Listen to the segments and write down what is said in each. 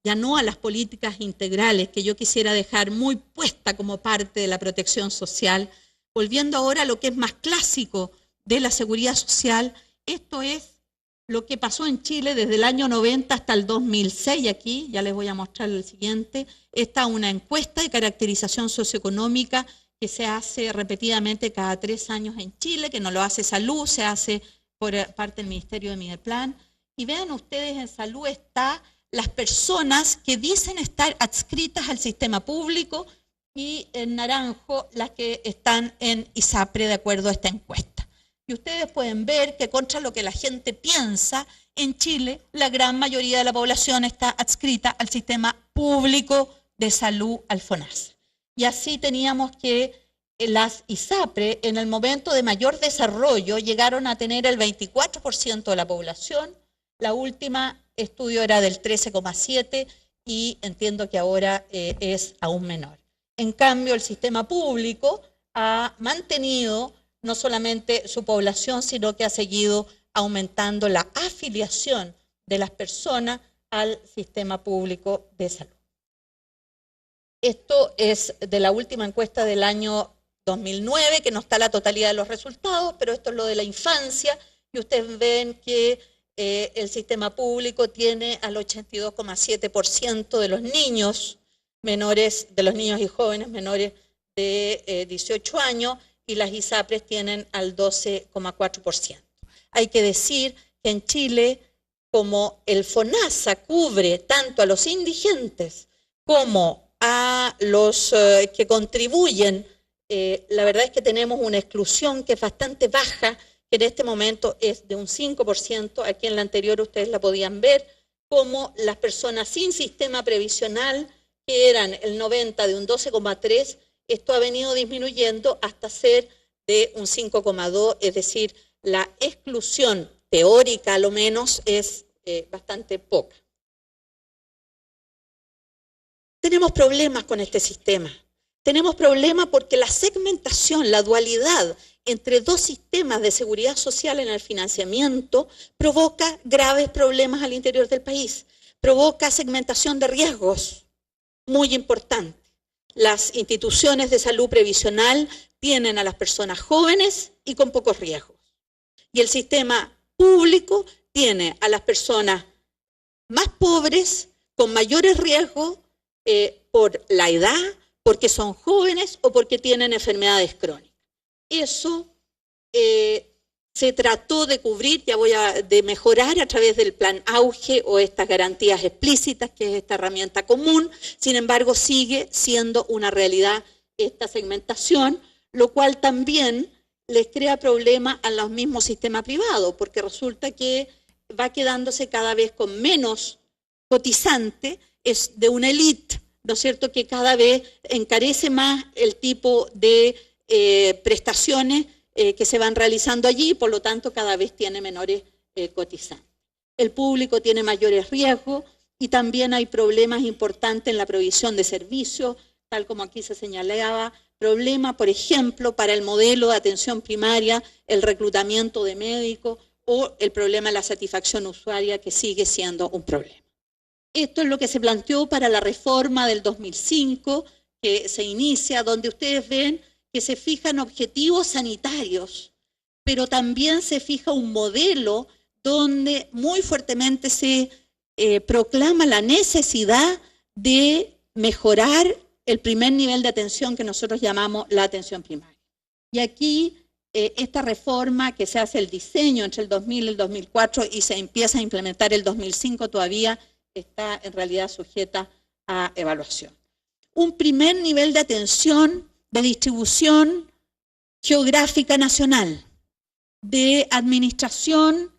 ya no a las políticas integrales que yo quisiera dejar muy puesta como parte de la protección social, volviendo ahora a lo que es más clásico de la seguridad social. Esto es lo que pasó en Chile desde el año 90 hasta el 2006. Aquí ya les voy a mostrar el siguiente. Esta es una encuesta de caracterización socioeconómica que se hace repetidamente cada 3 años en Chile, que no lo hace Salud, se hace por parte del Ministerio de Mideplan. Y vean ustedes, en Salud está las personas que dicen estar adscritas al sistema público, y en naranjo las que están en ISAPRE de acuerdo a esta encuesta. Y ustedes pueden ver que contra lo que la gente piensa, en Chile la gran mayoría de la población está adscrita al sistema público de salud, al FONASA. Y así teníamos que las ISAPRE en el momento de mayor desarrollo llegaron a tener el 24% de la población. La última estudio era del 13,7% y entiendo que ahora es aún menor. En cambio, el sistema público ha mantenido no solamente su población, sino que ha seguido aumentando la afiliación de las personas al sistema público de salud. Esto es de la última encuesta del año 2009, que no está la totalidad de los resultados, pero esto es lo de la infancia, y ustedes ven que el sistema público tiene al 82,7% de los niños menores, de los niños y jóvenes menores de 18 años, y las ISAPRES tienen al 12,4%. Hay que decir que en Chile, como el FONASA cubre tanto a los indigentes como a los que contribuyen, la verdad es que tenemos una exclusión que es bastante baja, que en este momento es de un 5%, aquí en la anterior ustedes la podían ver, como las personas sin sistema previsional, que eran el 90 de un 12,3%, esto ha venido disminuyendo hasta ser de un 5,2%, es decir, la exclusión teórica a lo menos es bastante poca. Tenemos problemas con este sistema. Tenemos problemas porque la segmentación, la dualidad entre dos sistemas de seguridad social en el financiamiento provoca graves problemas al interior del país. Provoca segmentación de riesgos muy importante. Las instituciones de salud previsional tienen a las personas jóvenes y con pocos riesgos. Y el sistema público tiene a las personas más pobres, con mayores riesgos por la edad, porque son jóvenes o porque tienen enfermedades crónicas. Eso se trató de cubrir, de mejorar a través del plan Auge o estas garantías explícitas, que es esta herramienta común. Sin embargo, sigue siendo una realidad esta segmentación, lo cual también les crea problemas a los mismos sistemas privados, porque resulta que va quedándose cada vez con menos cotizante, es de una élite, ¿no es cierto?, que cada vez encarece más el tipo de prestaciones que se van realizando allí, y por lo tanto cada vez tiene menores cotizantes. El público tiene mayores riesgos y también hay problemas importantes en la provisión de servicios, tal como aquí se señalaba, problema, por ejemplo, para el modelo de atención primaria, el reclutamiento de médicos o el problema de la satisfacción usuaria, que sigue siendo un problema. Esto es lo que se planteó para la reforma del 2005, que se inicia, donde ustedes ven que se fijan objetivos sanitarios, pero también se fija un modelo donde muy fuertemente se proclama la necesidad de mejorar el primer nivel de atención que nosotros llamamos la atención primaria. Y aquí esta reforma, que se hace el diseño entre el 2000 y el 2004 y se empieza a implementar el 2005, todavía está en realidad sujeta a evaluación. Un primer nivel de atención de distribución geográfica nacional, de administración,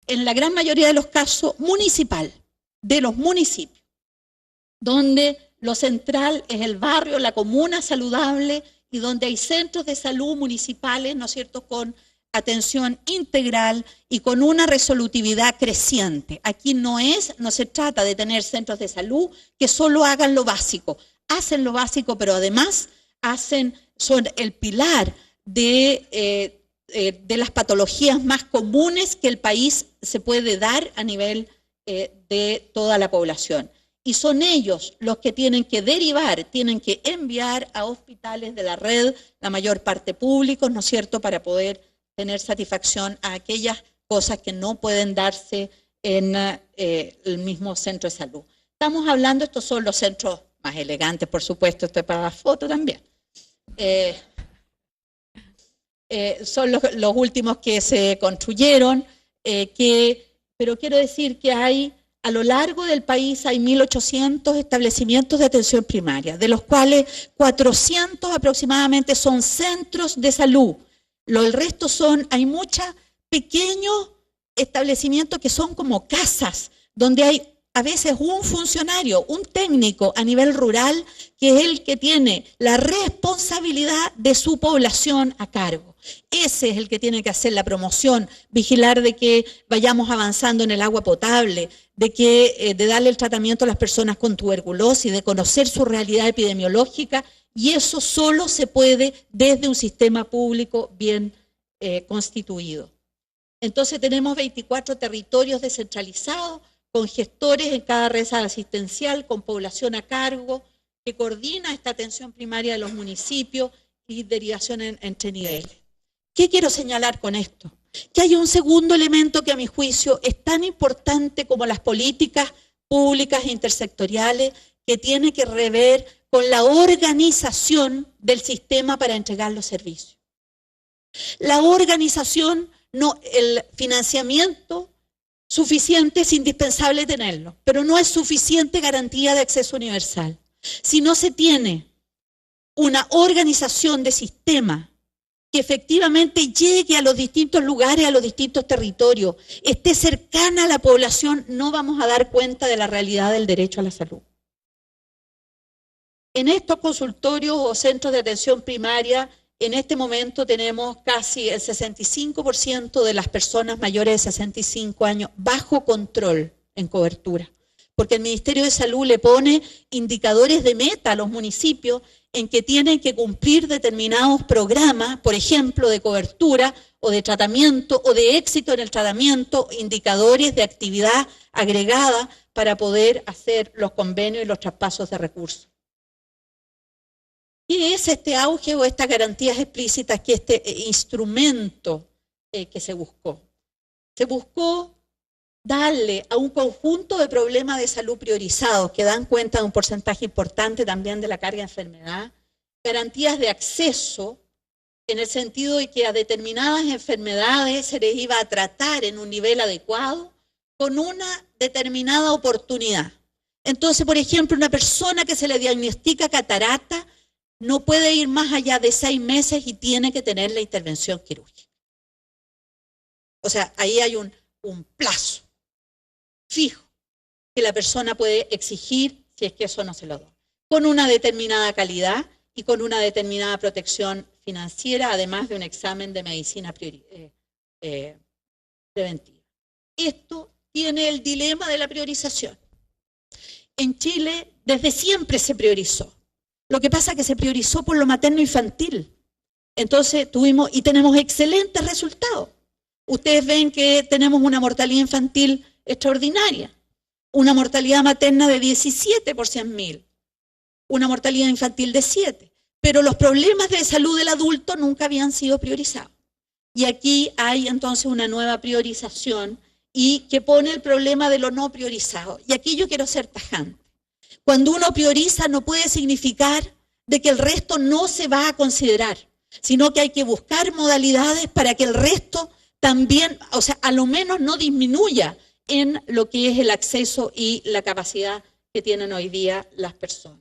en la gran mayoría de los casos, municipal, de los municipios, donde lo central es el barrio, la comuna saludable, y donde hay centros de salud municipales, ¿no es cierto?, con atención integral y con una resolutividad creciente. Aquí no se trata de tener centros de salud que solo hagan lo básico. Hacen lo básico, pero además son el pilar de las patologías más comunes que el país se puede dar a nivel de toda la población. y son ellos los que tienen que derivar, tienen que enviar a hospitales de la red, la mayor parte públicos, ¿no es cierto?, para poder tener satisfacción a aquellas cosas que no pueden darse en el mismo centro de salud. Estamos hablando, estos son los centros más elegantes, por supuesto, esto es para la foto también. Son los últimos que se construyeron, pero quiero decir que hay, a lo largo del país hay 1.800 establecimientos de atención primaria, de los cuales 400 aproximadamente son centros de salud. El resto hay muchos pequeños establecimientos que son como casas, donde hay a veces un funcionario, un técnico a nivel rural, que es el que tiene la responsabilidad de su población a cargo. Ese es el que tiene que hacer la promoción, vigilar de que vayamos avanzando en el agua potable, de darle el tratamiento a las personas con tuberculosis, de conocer su realidad epidemiológica, y eso solo se puede desde un sistema público bien constituido. Entonces tenemos 24 territorios descentralizados, con gestores en cada red asistencial, con población a cargo, que coordina esta atención primaria de los municipios y derivación entre niveles. ¿Qué quiero señalar con esto? Que hay un segundo elemento que a mi juicio es tan importante como las políticas públicas e intersectoriales, que tiene que rever con la organización del sistema para entregar los servicios. La organización, el financiamiento suficiente es indispensable tenerlo, pero no es suficiente garantía de acceso universal. Si no se tiene una organización de sistema que efectivamente llegue a los distintos lugares, a los distintos territorios, esté cercana a la población, no vamos a dar cuenta de la realidad del derecho a la salud. En estos consultorios o centros de atención primaria, en este momento tenemos casi el 65% de las personas mayores de 65 años bajo control en cobertura, porque el Ministerio de Salud le pone indicadores de meta a los municipios en que tienen que cumplir determinados programas, por ejemplo, de cobertura o de tratamiento o de éxito en el tratamiento, indicadores de actividad agregada para poder hacer los convenios y los traspasos de recursos. ¿Qué es este auge o estas garantías explícitas que este instrumento que se buscó? Se buscó darle a un conjunto de problemas de salud priorizados que dan cuenta de un porcentaje importante también de la carga de enfermedad, garantías de acceso en el sentido de que a determinadas enfermedades se les iba a tratar en un nivel adecuado con una determinada oportunidad. Entonces, por ejemplo, una persona que se le diagnostica catarata no puede ir más allá de 6 meses y tiene que tener la intervención quirúrgica. O sea, ahí hay un plazo fijo que la persona puede exigir si es que eso no se lo da, con una determinada calidad y con una determinada protección financiera, además de un examen de medicina preventiva. Esto tiene el dilema de la priorización. En Chile desde siempre se priorizó. Lo que pasa es que se priorizó por lo materno-infantil. Entonces tenemos excelentes resultados. Ustedes ven que tenemos una mortalidad infantil extraordinaria, una mortalidad materna de 17 por 100.000, una mortalidad infantil de 7. Pero los problemas de salud del adulto nunca habían sido priorizados. Y aquí hay entonces una nueva priorización y que pone el problema de lo no priorizado. Y aquí yo quiero ser tajante. Cuando uno prioriza no puede significar de que el resto no se va a considerar, sino que hay que buscar modalidades para que el resto también, o sea, a lo menos no disminuya en lo que es el acceso y la capacidad que tienen hoy día las personas,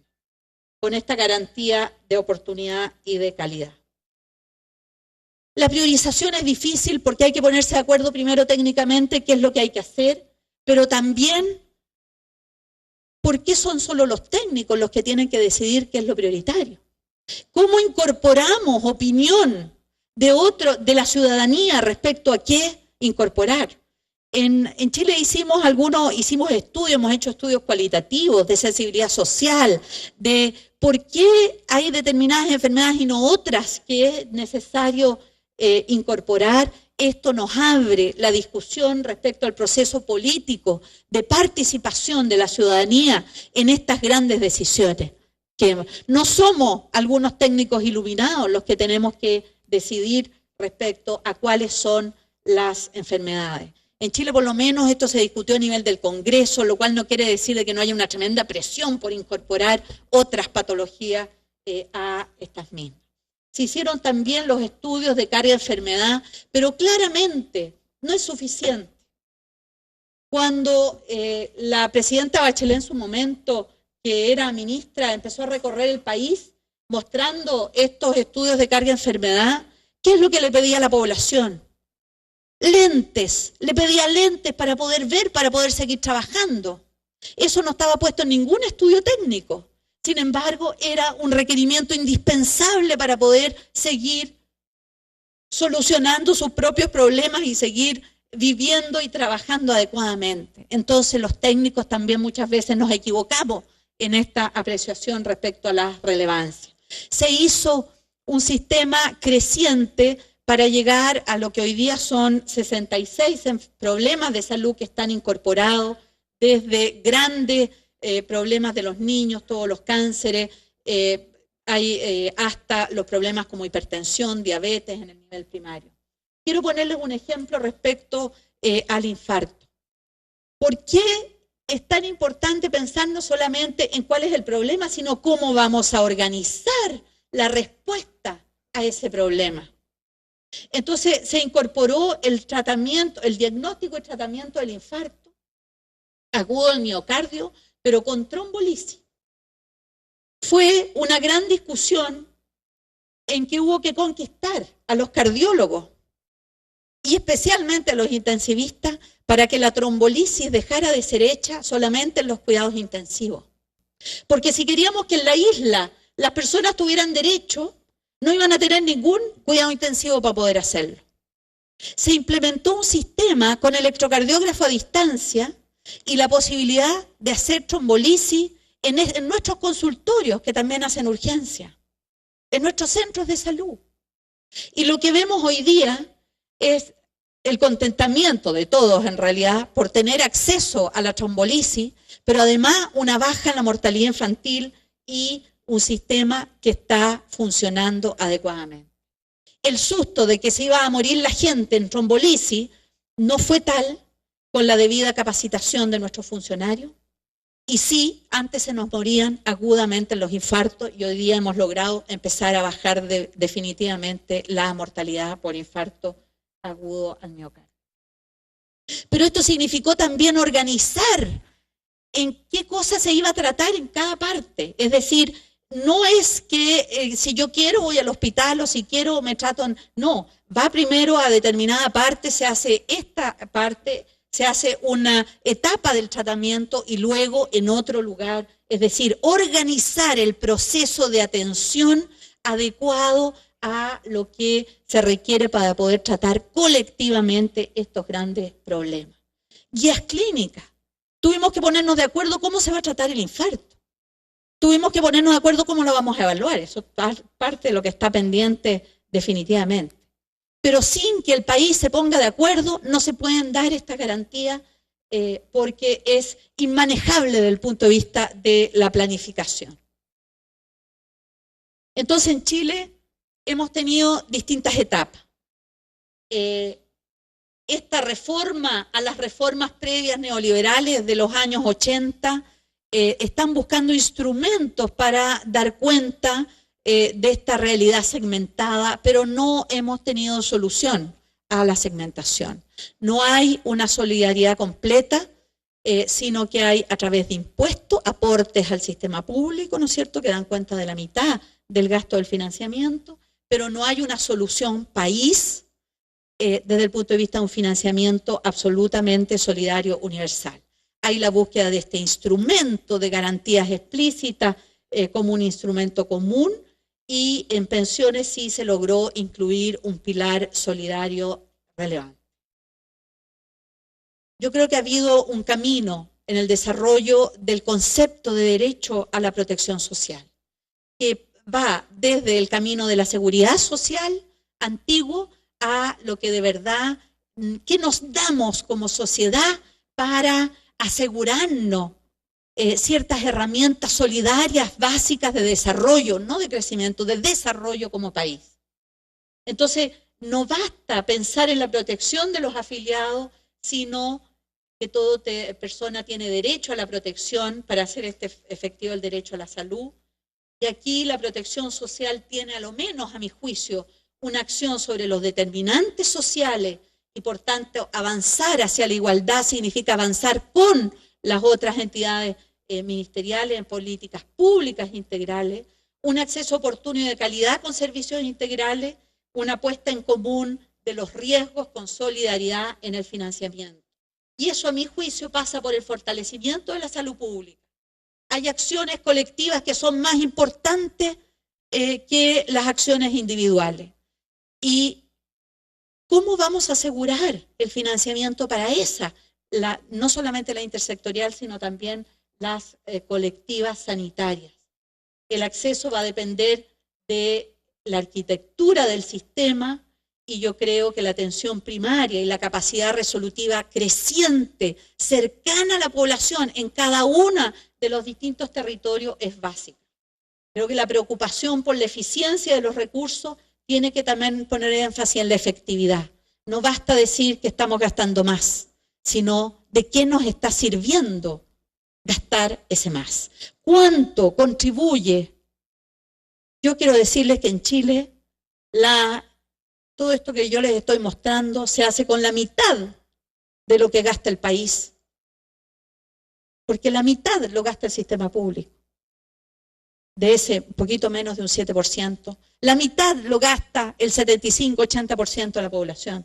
con esta garantía de oportunidad y de calidad. La priorización es difícil porque hay que ponerse de acuerdo primero técnicamente qué es lo que hay que hacer, pero también ¿por qué son solo los técnicos los que tienen que decidir qué es lo prioritario? ¿Cómo incorporamos opinión de la ciudadanía respecto a qué incorporar? En Chile hicimos estudios, hemos hecho estudios cualitativos de sensibilidad social, de por qué hay determinadas enfermedades y no otras que es necesario incorporar esto nos abre la discusión respecto al proceso político de participación de la ciudadanía en estas grandes decisiones. Que no somos algunos técnicos iluminados los que tenemos que decidir respecto a cuáles son las enfermedades. En Chile, por lo menos, esto se discutió a nivel del Congreso, lo cual no quiere decir de que no haya una tremenda presión por incorporar otras patologías a estas mismas. Se hicieron también los estudios de carga de enfermedad, pero claramente no es suficiente. Cuando la presidenta Bachelet en su momento, que era ministra, empezó a recorrer el país mostrando estos estudios de carga de enfermedad, ¿qué es lo que le pedía a la población? Lentes, le pedía lentes para poder ver, para poder seguir trabajando. Eso no estaba puesto en ningún estudio técnico. Sin embargo, era un requerimiento indispensable para poder seguir solucionando sus propios problemas y seguir viviendo y trabajando adecuadamente. Entonces, los técnicos también muchas veces nos equivocamos en esta apreciación respecto a la relevancia. Se hizo un sistema creciente para llegar a lo que hoy día son 66 problemas de salud que están incorporados, desde grandes problemas de los niños, todos los cánceres, hay hasta los problemas como hipertensión, diabetes en el nivel primario. Quiero ponerles un ejemplo respecto al infarto. ¿Por qué es tan importante pensar no solamente en cuál es el problema, sino cómo vamos a organizar la respuesta a ese problema? Entonces se incorporó el tratamiento, el diagnóstico y tratamiento del infarto agudo del miocardio, pero con trombolisis. Fue una gran discusión en que hubo que conquistar a los cardiólogos y especialmente a los intensivistas para que la trombolisis dejara de ser hecha solamente en los cuidados intensivos. Porque si queríamos que en la isla las personas tuvieran derecho, no iban a tener ningún cuidado intensivo para poder hacerlo. Se implementó un sistema con electrocardiógrafo a distancia y la posibilidad de hacer trombolisis en nuestros consultorios, que también hacen urgencia, en nuestros centros de salud. Y lo que vemos hoy día es el contentamiento de todos, en realidad, por tener acceso a la trombolisis, pero además una baja en la mortalidad infantil y un sistema que está funcionando adecuadamente. El susto de que se iba a morir la gente en trombolisis no fue tal con la debida capacitación de nuestros funcionarios. Y sí, antes se nos morían agudamente los infartos y hoy día hemos logrado empezar a bajar definitivamente la mortalidad por infarto agudo al miocardio. Pero esto significó también organizar en qué cosas se iba a tratar en cada parte. Es decir, no es que si yo quiero voy al hospital o si quiero me trato. No, va primero a determinada parte, se hace esta parte, se hace una etapa del tratamiento y luego en otro lugar. Es decir, organizar el proceso de atención adecuado a lo que se requiere para poder tratar colectivamente estos grandes problemas. Guías clínicas. Tuvimos que ponernos de acuerdo cómo se va a tratar el infarto. Tuvimos que ponernos de acuerdo cómo lo vamos a evaluar. Eso es parte de lo que está pendiente definitivamente. Pero sin que el país se ponga de acuerdo, no se pueden dar estas garantías porque es inmanejable desde el punto de vista de la planificación. Entonces, en Chile hemos tenido distintas etapas. Esta reforma a las reformas previas neoliberales de los años 80 están buscando instrumentos para dar cuenta de esta realidad segmentada, pero no hemos tenido solución a la segmentación. No hay una solidaridad completa, sino que hay a través de impuestos, aportes al sistema público, ¿no es cierto?, que dan cuenta de la mitad del gasto del financiamiento, pero no hay una solución país desde el punto de vista de un financiamiento absolutamente solidario universal. Hay la búsqueda de este instrumento de garantías explícitas como un instrumento común y en pensiones sí se logró incluir un pilar solidario relevante. Yo creo que ha habido un camino en el desarrollo del concepto de derecho a la protección social, que va desde el camino de la seguridad social antiguo a lo que de verdad, qué nos damos como sociedad para asegurarnos ciertas herramientas solidarias básicas de desarrollo, no de crecimiento, de desarrollo como país. Entonces, no basta pensar en la protección de los afiliados, sino que toda persona tiene derecho a la protección para hacer efectivo el derecho a la salud. Y aquí la protección social tiene, a lo menos a mi juicio, una acción sobre los determinantes sociales y por tanto avanzar hacia la igualdad significa avanzar con las otras entidades ministeriales en políticas públicas integrales, un acceso oportuno y de calidad con servicios integrales, una puesta en común de los riesgos con solidaridad en el financiamiento. Y eso, a mi juicio, pasa por el fortalecimiento de la salud pública. Hay acciones colectivas que son más importantes que las acciones individuales. ¿Y cómo vamos a asegurar el financiamiento para esa? No solamente la intersectorial, sino también las colectivas sanitarias. El acceso va a depender de la arquitectura del sistema y yo creo que la atención primaria y la capacidad resolutiva creciente, cercana a la población en cada uno de los distintos territorios es básica. Creo que la preocupación por la eficiencia de los recursos tiene que también poner énfasis en la efectividad. No basta decir que estamos gastando más, sino de qué nos está sirviendo gastar ese más. ¿Cuánto contribuye? Yo quiero decirles que en Chile todo esto que yo les estoy mostrando se hace con la mitad de lo que gasta el país. Porque la mitad lo gasta el sistema público. De ese poquito menos de un 7%. La mitad lo gasta el 75-80% de la población.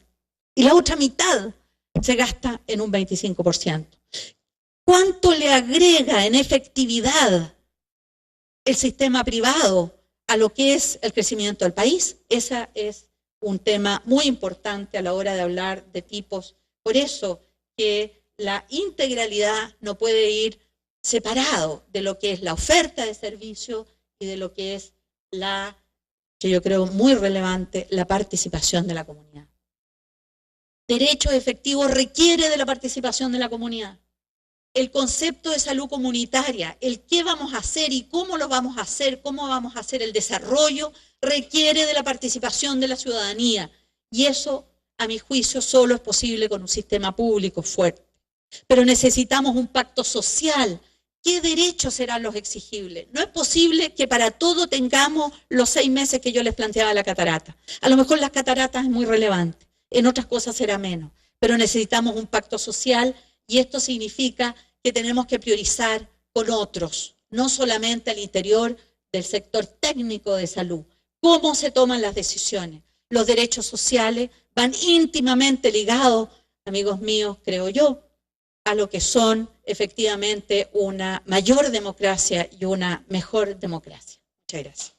Y la otra mitad se gasta en un 25%. ¿Cuánto le agrega en efectividad el sistema privado a lo que es el crecimiento del país? Ese es un tema muy importante a la hora de hablar de tipos. Por eso que la integralidad no puede ir separado de lo que es la oferta de servicio y de lo que es que yo creo muy relevante, la participación de la comunidad. Derechos efectivos requiere de la participación de la comunidad. El concepto de salud comunitaria, el qué vamos a hacer y cómo lo vamos a hacer, cómo vamos a hacer el desarrollo, requiere de la participación de la ciudadanía. Y eso, a mi juicio, solo es posible con un sistema público fuerte. Pero necesitamos un pacto social. ¿Qué derechos serán los exigibles? No es posible que para todo tengamos los 6 meses que yo les planteaba la catarata. A lo mejor las cataratas es muy relevante, en otras cosas será menos. Pero necesitamos un pacto social y esto significa que tenemos que priorizar con otros, no solamente al interior del sector técnico de salud. ¿Cómo se toman las decisiones? Los derechos sociales van íntimamente ligados, amigos míos, creo yo, a lo que son efectivamente una mayor democracia y una mejor democracia. Muchas gracias.